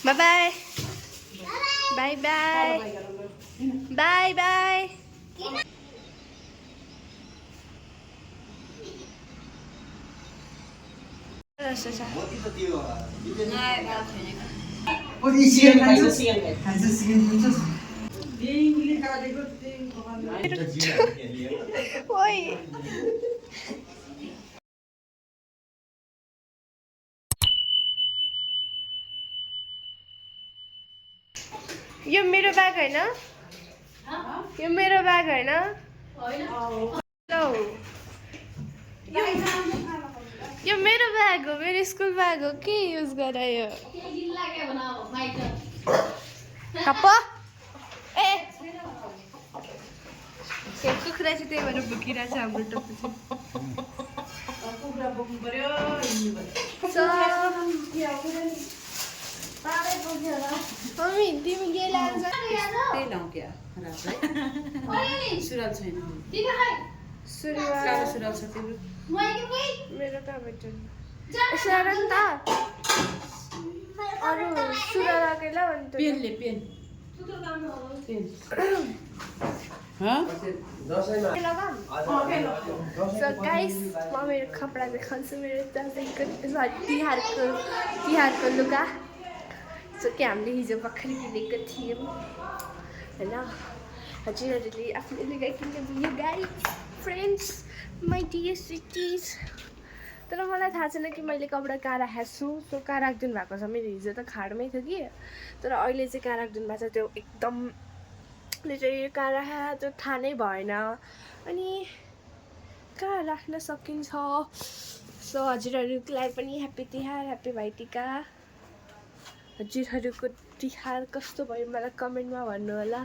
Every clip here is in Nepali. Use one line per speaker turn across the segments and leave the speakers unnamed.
Bye bye. Bye bye. Bye bye. यो मेरो ब्याग हैन यो मेरो ब्याग हैन यो मेरो ब्याग हो मेरो स्कुल ब्याग हो के युज गरायो कप्पा ए कुखुरा चाहिँ त्यही भएर भुकिरहेछ हाम्रो टप्पु मम्मी तिमी के लान्छ
त्यही लाउँ क्या सुरुवाल छैन सुरुवाल छ तिम्रो
मेरो कहाँ भेट्दैन यसो हेर नि त अरू सुरुवाल आएला भने त
पेनले पेन
सो गाइस म मेरो कपडा देखाउँछु मेरो दसैँको तिहारको लुगा सो कि हामीले हिजो भर्खर किनेको थियौँ होइन हजुरहरूले आफ्नो लुगा किन्नुभयो गाइस फ्रेन्ड्स माई डियर सिटिज तर मलाई थाहा छैन कि मैले कपडा कहाँ राखेको छु सो कहाँ राखिदिनु भएको छ मेरो हिजो त खाडमै थियो कि तर अहिले चाहिँ कहाँ राखिदिनु भएको छ त्यो एकदम चाहिँ कहाँ राखेको त्यो थाहा नै भएन अनि कहाँ राख्न सकिन्छ सो हजुरहरूलाई पनि ह्याप्पी तिहार ह्याप्पी भाइटिका हजुरहरूको तिहार कस्तो भयो मलाई कमेन्टमा भन्नु होला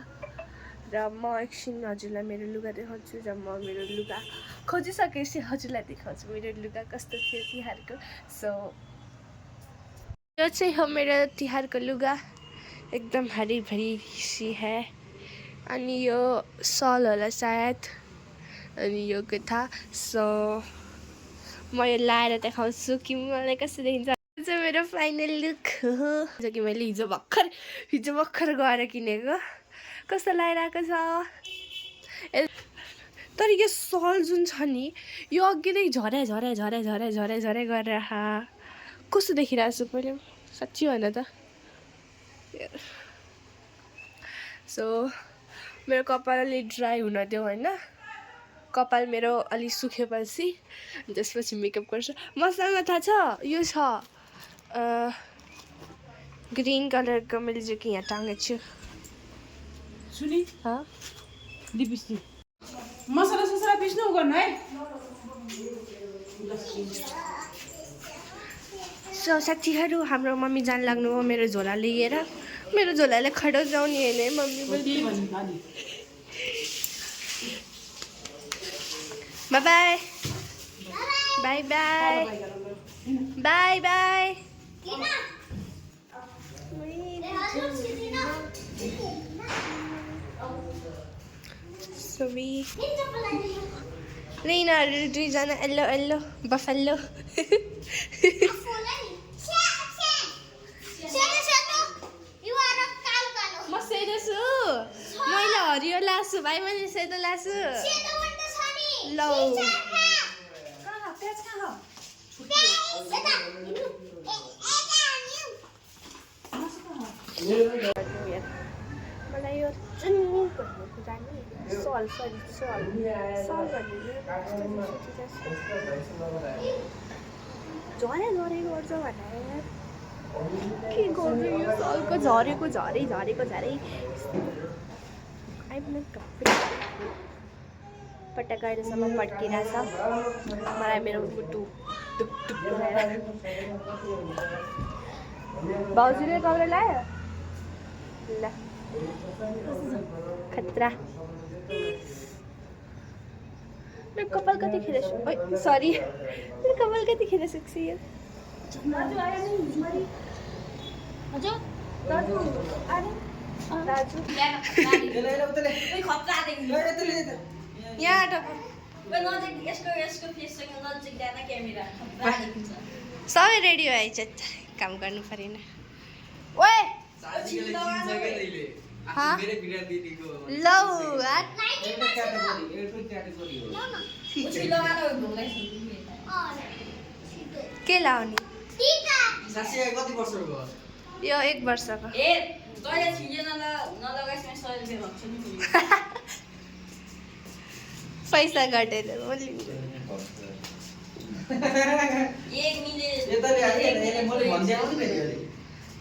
र म एकछिन हजुरलाई मेरो लुगा देखाउँछु र म मेरो लुगा खोजिसकेपछि हजुरलाई देखाउँछु मेरो लुगा कस्तो थियो तिहारको सो यो चाहिँ हो मेरो तिहारको लुगा एकदम हरी भरी सी है अनि यो सल होला सायद अनि यो कुर्ता सो म यो लाएर देखाउँछु कि मलाई कस्तो देखिन्छ चाहिँ मेरो फाइनल लुक हो जो कि मैले हिजो भर्खर गएर किनेको कस्तो लागिरहेको छ तर यो सल जुन छ नि यो अघि नै झरे गरेर कस्तो देखिरहेको छु पहिले साँच्ची भन त सो मेरो कपाल अलि ड्राई हुन दियो होइन कपाल मेरो अलि सुकेपछि त्यसपछि मेकअप गर्छु मसँग थाहा छ यो छ ग्रीन कलरको मैले चाहिँ यहाँ टाँगेको छु
सुनि लिपस्टिक मसला ससला पिस्नु गर्नु है
सो साथीहरू हाम्रो मम्मी जान लाग्नु हो मेरो झोला लिएर मेरो झोलाले खडो जाउने होइन mummy by by by by by by यिनीहरू दुईजना यल्लो यल्लो बफेल्लो म सेतो छु मैले हरियो लासु भाइ मैले सेतो लासु ल मलाई यो सल झरे गर्छ भने के गर्छु यो सलको झरेको झरै पटक अहिलेसम्म पड्किरहेछ मलाई मेरो मुटु टुक गरेर भाउजूले कपडा लायो ल खतरा मेरो कपाल कतिखेर सरी मेरो कपाल कतिखेर सुक्छ यो सबै रेडी भएछ काम गर्नु परेन ओए हाँ लौ के लाउने यो 1 वर्षको पैसा घटेर म लिन्छु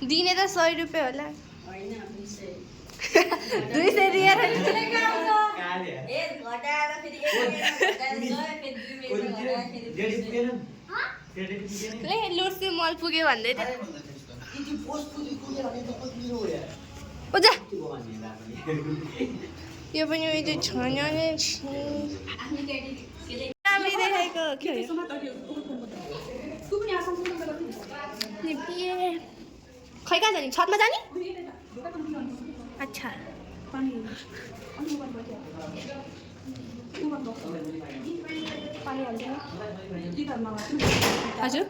दिने त 100 रुपियाँ होला 200 दिएर ले लुर्सी मल पुग्यो भन्दै थियो ओजा यो पनि उयो छैन राम्रै देखाएको के हो खै कहाँ जाने छतमा जाने अच्छा हजुर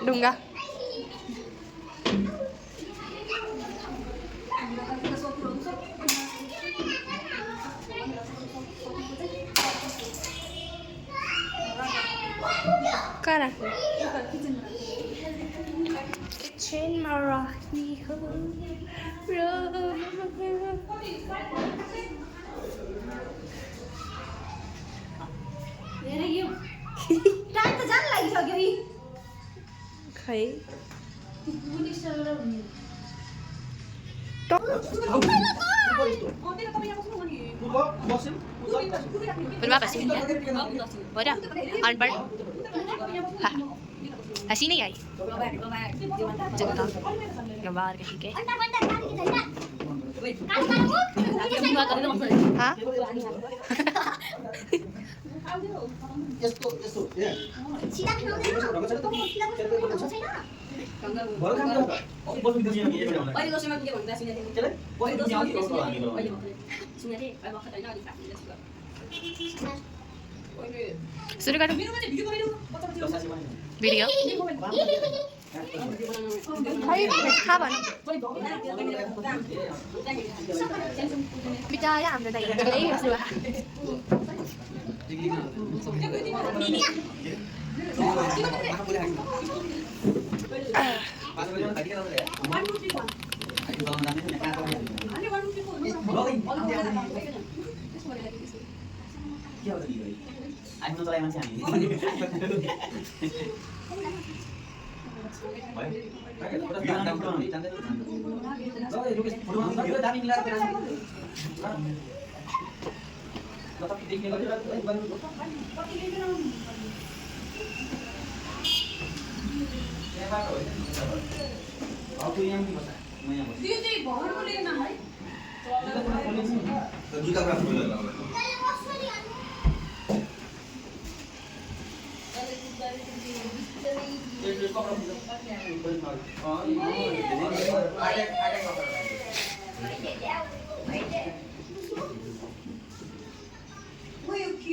ढुङ्गा कहाँ किचनमा राख्ने हो खै अनपढ हँसी नहीं आई बाहर कहीं के हाँ शुरू करो वीडियो खा भन बिचारा हाम्रो दाइ
आफ्नो तलाई मान्छे हामी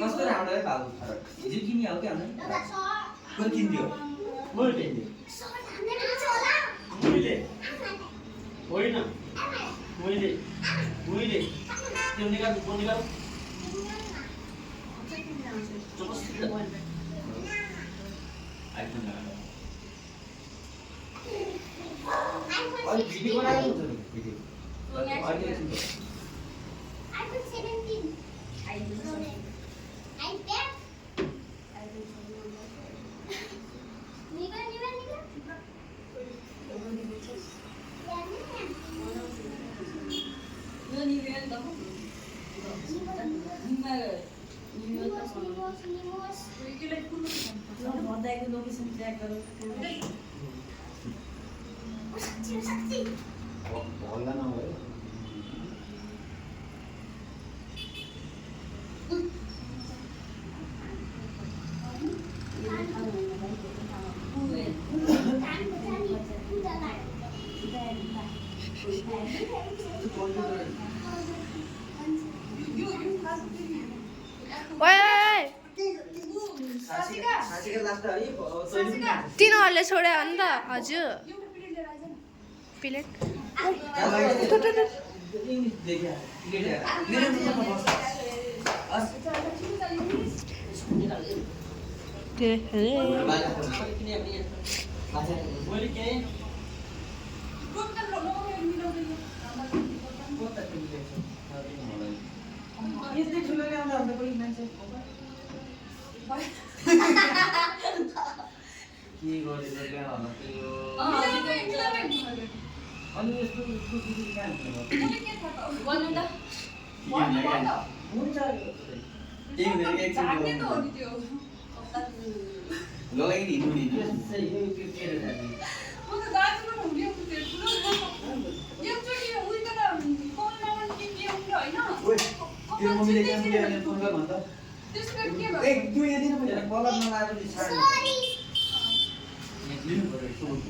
कस्तो राम्रो है बाबु हिजो किनिहाल्यो क्या कुन किन्दियो मैले होइन मैले त्यो निकाल आइफोन
ओए तिनीहरूले छोड्यो नि त हजुर प्लेट
यस्तै ठुलो ल्याउँदा अन्त कोही मान्छे के गरेर ल्याउन त्यो अनि यस्तो कुकुर कहाँ हुन्छ त्यही हुँदैन एकछिन लगाइ हिँड्नु नि त्यसै यो के रे त्यो मम्मीले के ल्याउने फोन गर भन्छ ए त्यो यदि न भने कलर नलाएपछि छाड्नु लिनु पर्यो सोच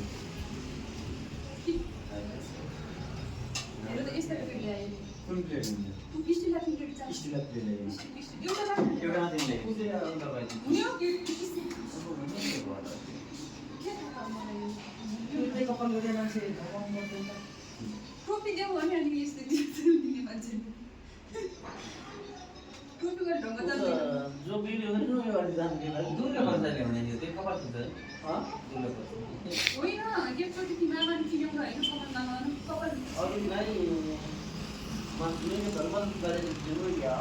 कुन प्लेट हुन्छ स्टिल प्लेट ल्यायो एउटा मात्रै ल्यायो कुन अन्त भयो त्यो कपाल गर्ने मान्छे
टोपी देऊ भने अनि यस्तो दिने मान्छे टोपी गरेर ढङ्ग जान्छ
जो भिडियो गर्नु यो अलि जान के भाइ दुर्गा पर्छ ल्याउने यो त्यो कपाल हुन्छ दुर्गा पर्छ
होइन एकचोटि तिमीलाई किन्यौ हैन कपाल
अघि भाइ मान्छेले धर्म गरेर दिनु या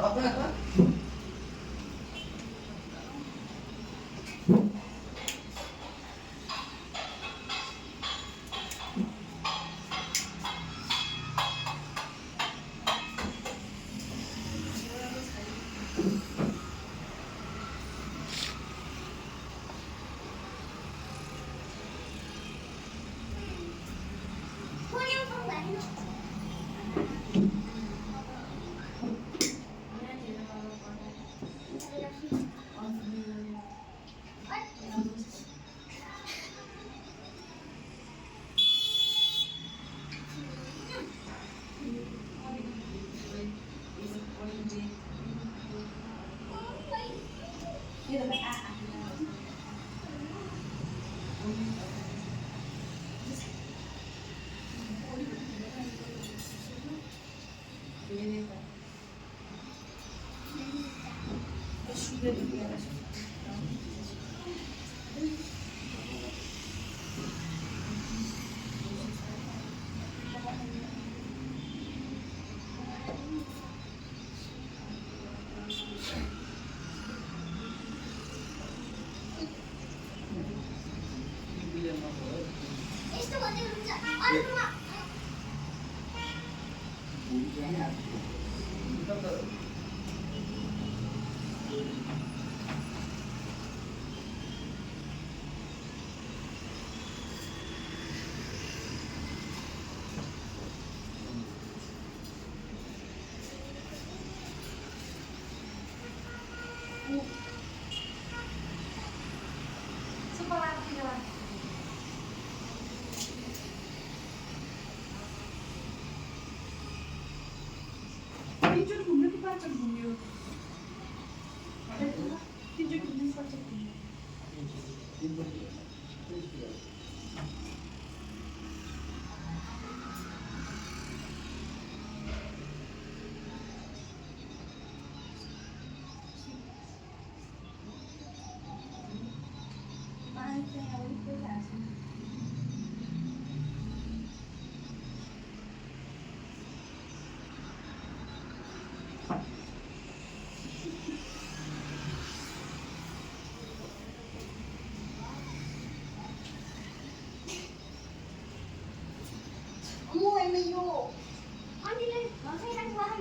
Anh đi lên, nó xe đang qua.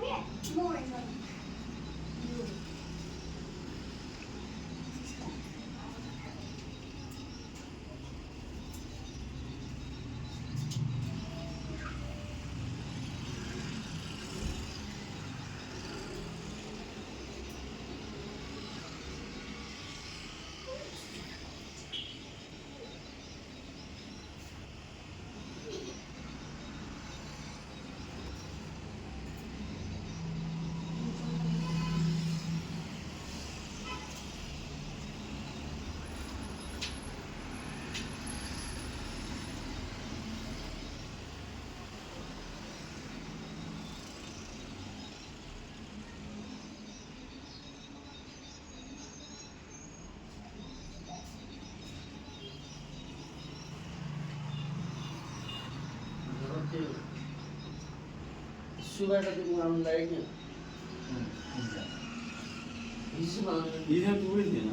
सुबाट त आउनु लाग्यो नि हिजो पुगै थिएन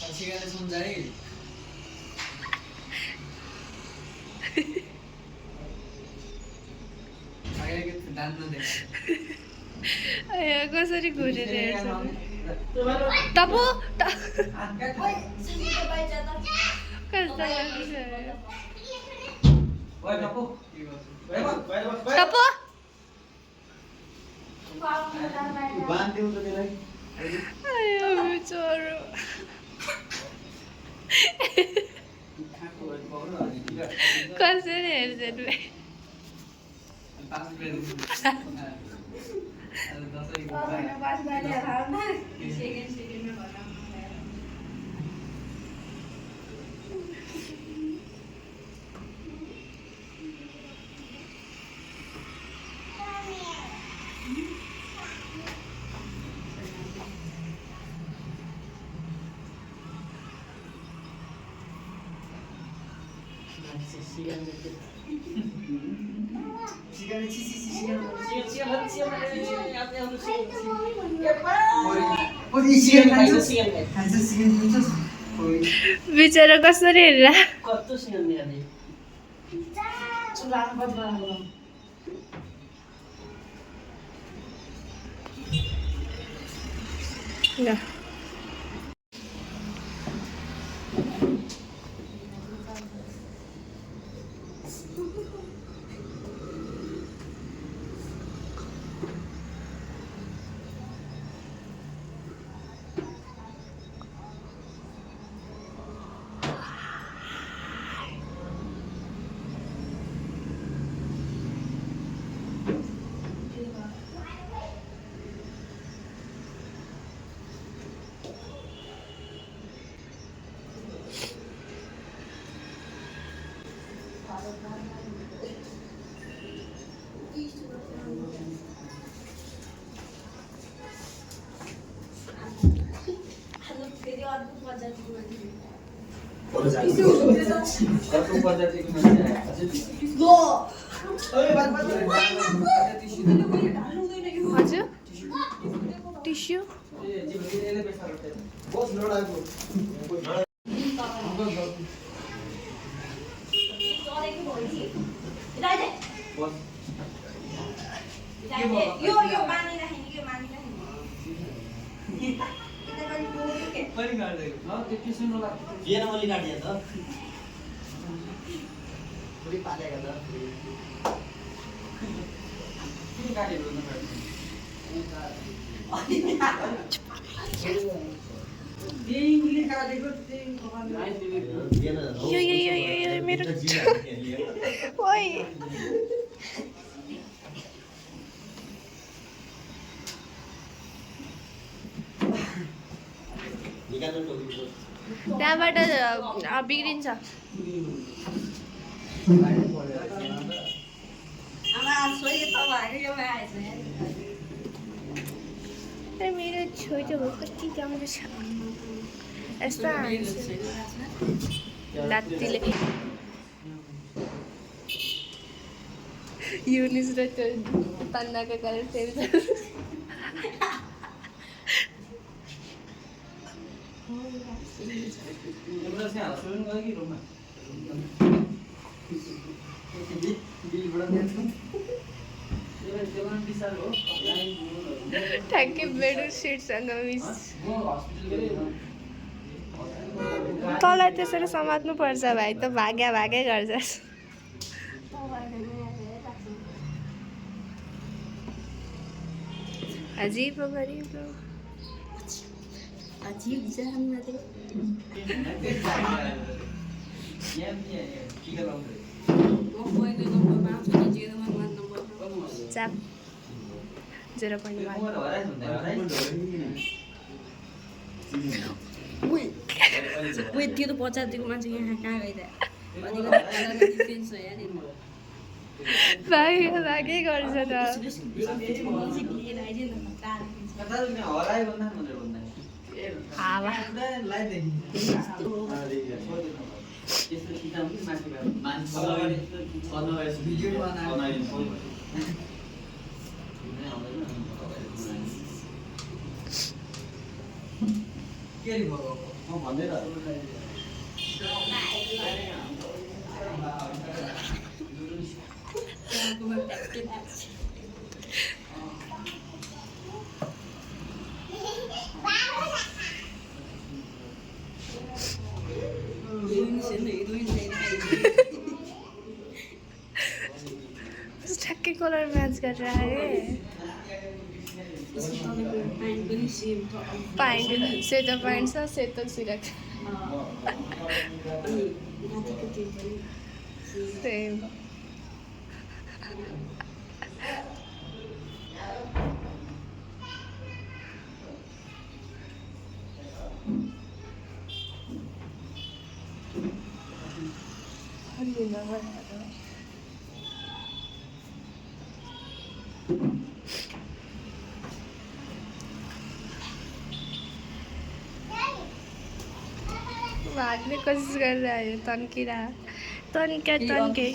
सासिगाले सम्झाए
कसरी घुरेर हेर्छ टपो टपो
बाँधिदिउँ त त्यसलाई
बिचरो कसरी हेर्छ बिचरा कसरी हेरेर
कस्तो सिगन दिने
ल
अर्को प्रजातिको मान्छे
हजुर टिस्यु
पनि गर्दैन त्यो किसिमको
बिहान मैले काटिया त पुरै पालेको त
किन काटेको
यो मेरो ओइ त्यहाँबाट बिग्रिन्छ मेरो छोटो हो कति राम्रो छ यस्तो लात्तीले युनिस र त्यो तन्नाको कलर फेरि ठ्याक्कै बेडसिटसँग मिस तँलाई त्यसरी समात्नु पर्छ भाइ त भाग्या भागै गर्छस् अजीब हो गरीब हो अजीब जहान चाप 0.1
Wait, त्यो त 50 दिएको मान्छे यहाँ कहाँ गइदा
भागै गर्छ त
हरायो भन्दा
हावा
त्यस्तो सिकाउँ कि मान्छे
भिडियो बनायो के रे भयो म भन्दै
ठ्याक्कै कलर म्याच गरेर आएँ प्यान्ट सेतो प्यान्ट छ सेतो सिरक सेम भाग्ने कोसिस गरेर आयो तन्किरा तन्के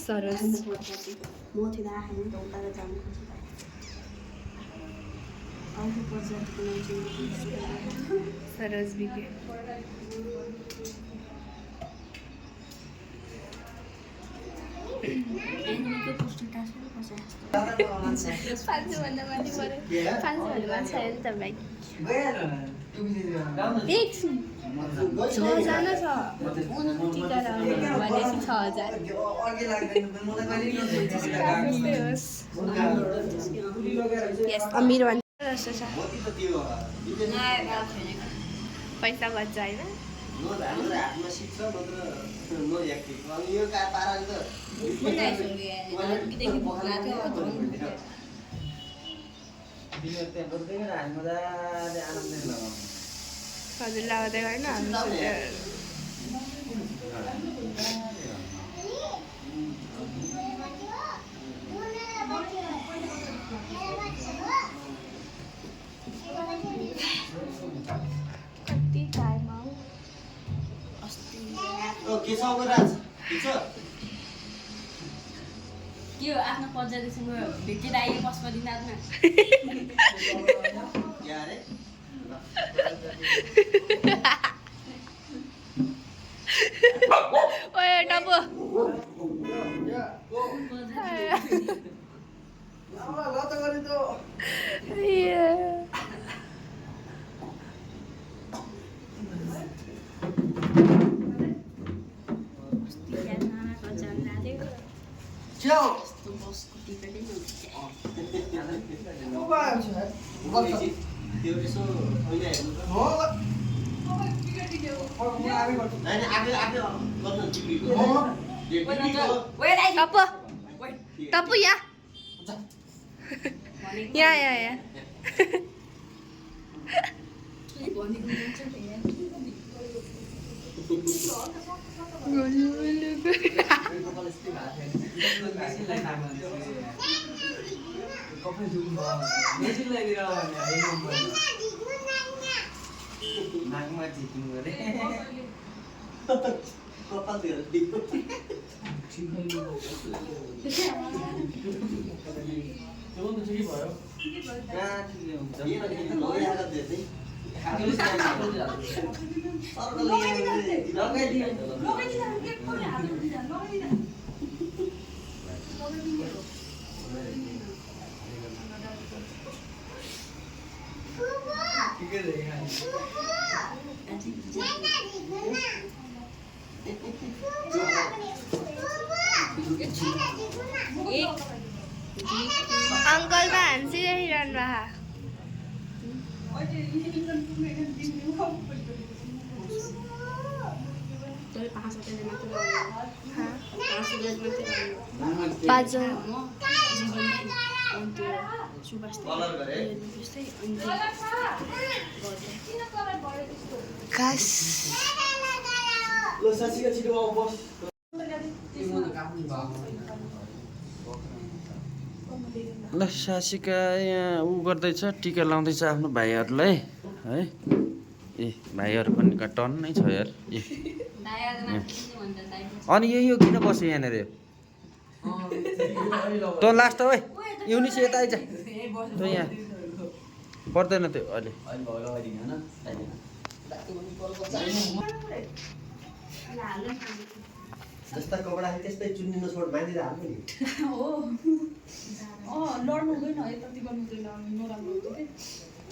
सरोज सरोज बिके भन्दा माथि पऱ्यो 500 भन्दा छैन त भाइ एकछिन 6जना छ टिका भनेपछि 6000 यस अमिर भन्छ जस्तो छ पैसा बच्चा होइन
हातमा सिक्छ नत्र नो एक्टिभ अनि यो का पाराले त
हजुर लगाउँदै होइन कति टाइम आऊ
के छ राज ठिक छ
के हो आफ्नो पञ्चायतसँग भेटेर आइए पशुपतिनाथमा
यारे
ओए टपो
त्यो यसो अहिले हेर्नु
टपो टपो यहाँ
नाकमा झिकिनु अरे
कपाल दिएर
अंकल का हंसी नहीं रन रहा कम्प्लिट
ल सासिका यहाँ ऊ गर्दैछ टिका लाउँदैछ आफ्नो भाइहरूलाई है ए भाइहरू पनि टन्नै छ यार ए अनि यो किन बस्यो यहाँनिर तँ लास्ट हो युनिस यता आइज त यहाँ पर्दैन त्यो अहिले
जस्ता कपडा त्यस्तै चुन्नी नछोड बाँधेर हाल्नु नि
हो लड्नु हुँदैन यताति गर्नु हुँदैन नराम्रो हुन्छ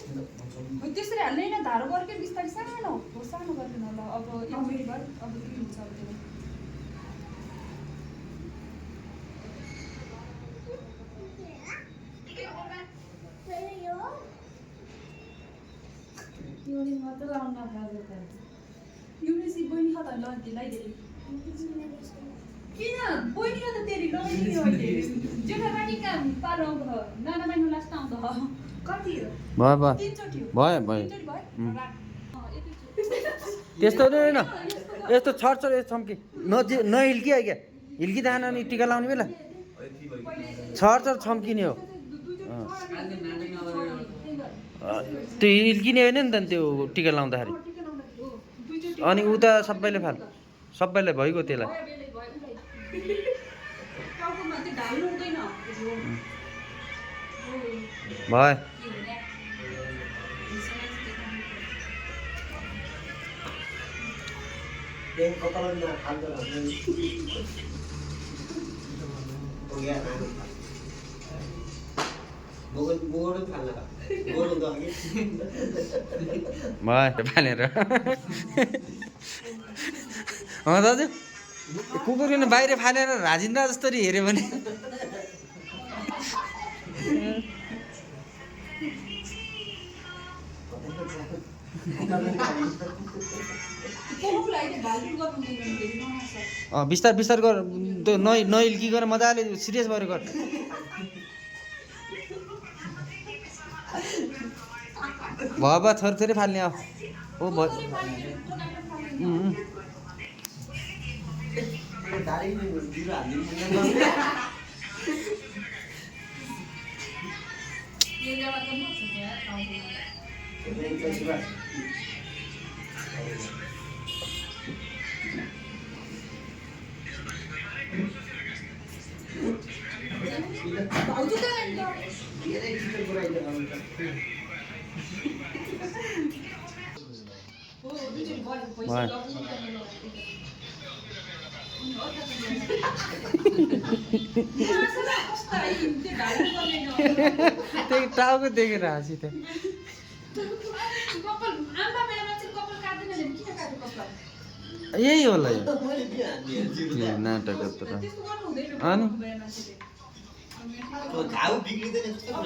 कि त्यसरी हाल्ने होइन धारो गरेकै बिस्तारै सानो हो सानो गरिदिनु होला अब एकचोटि भएर अब के हुन्छ अब त्यो युनिसी बहिनी खा त लगाइदिए किन बहिनी त तेरी लगाइदियो अहिले जेठाबानी काम पालो आउँदो नाना बहिनी लास्ट आउँदो कति हो
भयो भयो
तीनचोटि हो
भयो भयो
तीनचोटि भयो
त्यस्तो होइन यस्तो छर छम्की नहिल्कियो क्या हिल्किँदैन अनि टिका लाउने बेला छर छम्किने हो त्यो हिल्किने होइन नि त त्यो टिका लाउँदाखेरि अनि उता सबैले सबैलाई भइगयो त्यसलाई भयो
त्यही कपालमा हाल्दो बोगो फाल्न बोर हुँदो अघि
भयो फालेर दाजु कुकुर किन बाहिर फालेर राजिन्द्र जस्तरी हेऱ्यो भने बिस्तार बिस्तार गर त्यो नहिल्की गर मजाले सिरियस भएर गर भयो थोरै फाल्ने हो त्यही टाउको देखेर हाँसी त यही होला यो नाटक अनि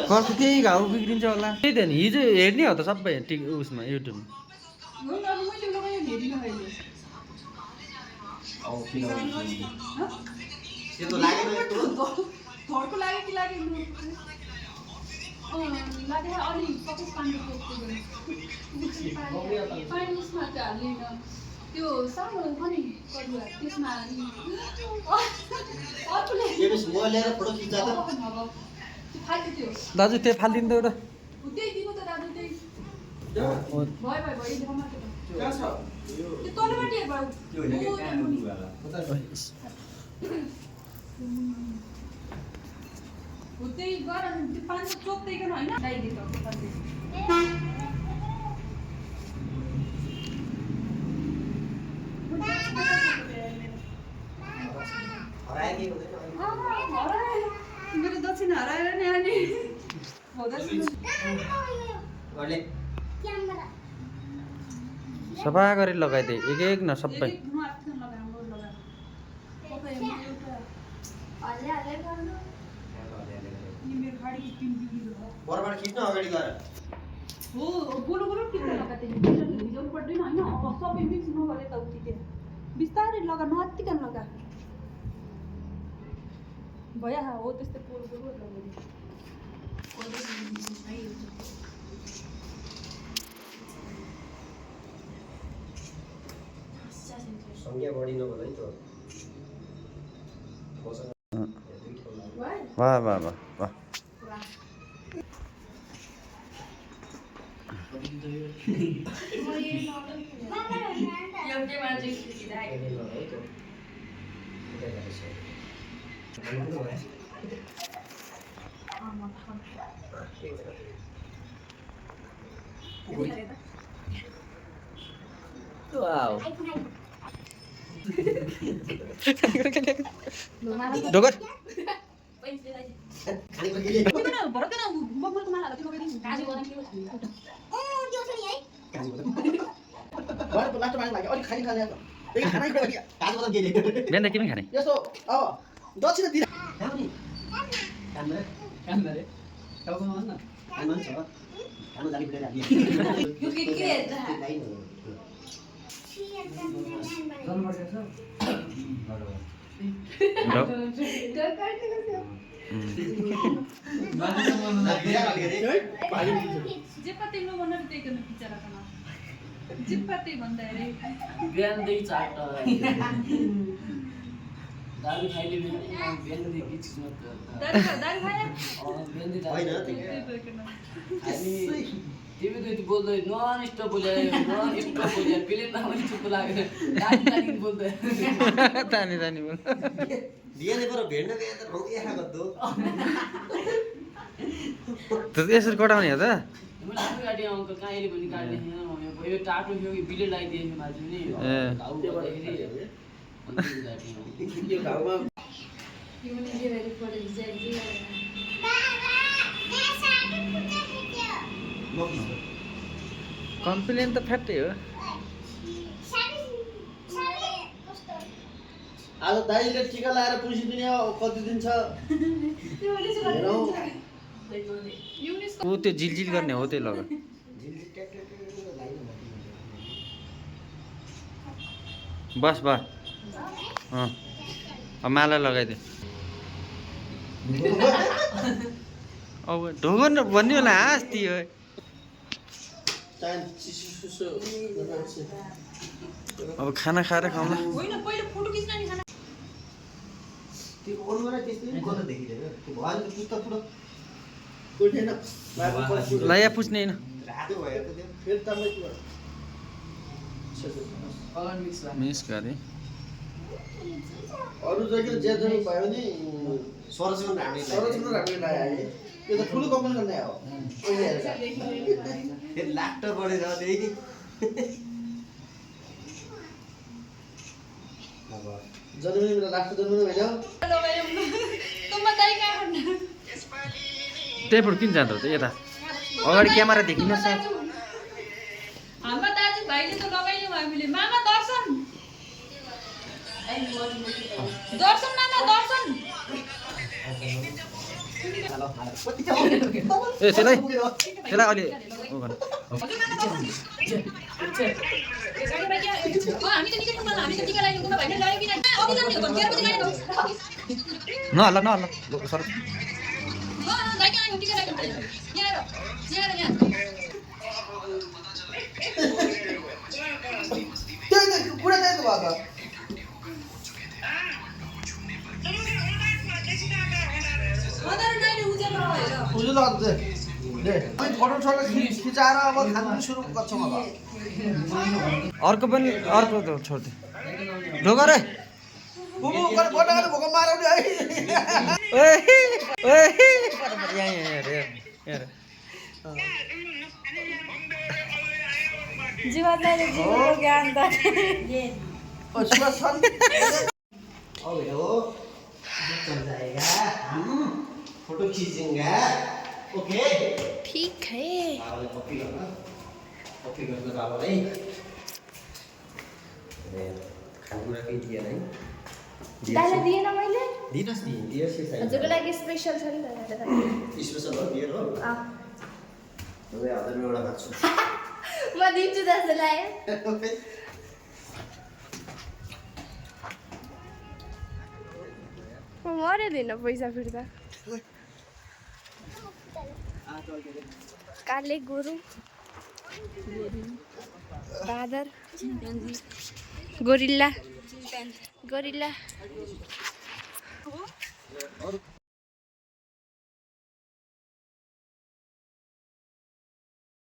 कस्तो त्यही घाउ बिग्रिन्छ होला त्यही त नि हिजो हेर्ने हो त सबै उसमा युट्युबमा
घरको लाग्यो कि लाग्यो लागे अलि सबै पानी उसमा त हाल्दैन त्यो सानो पनि करुवा त्यसमा
दाजु त्यो फालिदिनु त एउटा
त्यही दिनु त दाजु त्यही भयो त्यो तलबाटै भयो त्यही गर त्यो पानी चोक्दैकन होइन लगाइदिएको मेरो दक्षिण हराएर नि अनि
सफा गरी लगाइदिए एक न सबै
बरबाट खिच्न अगाडि गएर
हो गोलो गोलो टिप्न लगा त्यसले भिजाउनु पर्दैन होइन अब सबै मिक्स नगरे त उति त्यो बिस्तारै लगा नअत्तिकन लगा भयो हो त्यस्तै गोलो गोलो लगाइदिनु
संख्या बढी नभए त
वाह वाह वाह वाह वाव डोगर बिहान के पनि खाने
बिहानदेखि चाट दारु खाइले बिहानदेखि चिजमा तिमी त बोल्दै नन स्टप बोल्या प्लेन नआउने चुप्पो लागेर तानी बोल्दै
तानी तानी बोल
दिएले पर भेड्न गए त रोकिया गर्दो
त यसरी कटाउने हो त
मैले आफ्नो गाडी अङ्कल कहाँ अहिले पनि गाडी यो टाटो थियो कि बिले लगाइदिएको माथि नि घाउ गर्दाखेरि
यो घाउमा
कम्प्लेन त फ्याट्टै हो
आज दाइले टिका लगाएर पुसी दिने कति दिन छ हेरौँ
ऊ त्यो झिलझिल गर्ने हो त्यो लग बस बस अब माला लगाइदियो अब ढोगन भन्ने होला हाँस्ती हो अब खाना खाएर खाउँला
होइन पहिलो फोटो खिच्न नि खाना
त्यो ओर्मरा त्यस्तै नि गर्न देखिदैन त्यो भएन त पुस्तक पुरो उठेन
ल यहाँ पुछ्ने होइन
रातो भयो त त्यो फेरि तपाईँ
मिस गरेँ
अरू जग्गा जे जग्गा भयो भने सरसँग राख्ने लगाए यो त ठुलो कम्पनी गर्ने हो फेरि लाक्टर बढेर त्यही जन्मिने बेला लाक्टर जन्मिनु होइन
त्यहीँबाट किन जाँदो त यता अगाडि क्यामेरा देखिनुहोस् न
हाम्रो दाजुभाइले त लगाइदियो हामीले मामा दर्शन दर्शन मामा दर्शन
ए त्यसलाई अलि उ गर्नु
हामी त निकै पुग्नु हामी त टिका लगाइदिनु भाइले लगायो कि न अघि जाने हो 11 बजे गाडी
नहल्ला नहल्ला सर
दाइ कहाँ टिका लगाइदिनु यहाँ
कुरा चाहिँ भयो त उजुलो दे अनि फोटो खिचाएर अब खानु सुरु गर्छौँ अब
अर्को पनि अर्को त छोड्दे ढोगर है
बुबु फोटो खानु भोक माराउने है
जीवनलाई जीवनको ज्ञान त
अब हेरो चल जाएगा फोटो खींचेंगे ओके
ठीक है
बाबाले कपी गर्न बाबालाई खानेकुरा केही दिएन है
दाइलाई दिएन मैले
दिनुहोस् नि दियोस्
हजुरको लागि स्पेसल छ नि त
स्पेसल हो दिएर हो मलाई हजारमा एउटा माग्छु
म दिन्छु जस्तो लाग्यो मर्यो दिन पैसा फिर्ता काले गोरु बाँदर गोरिल्ला गोरिल्ला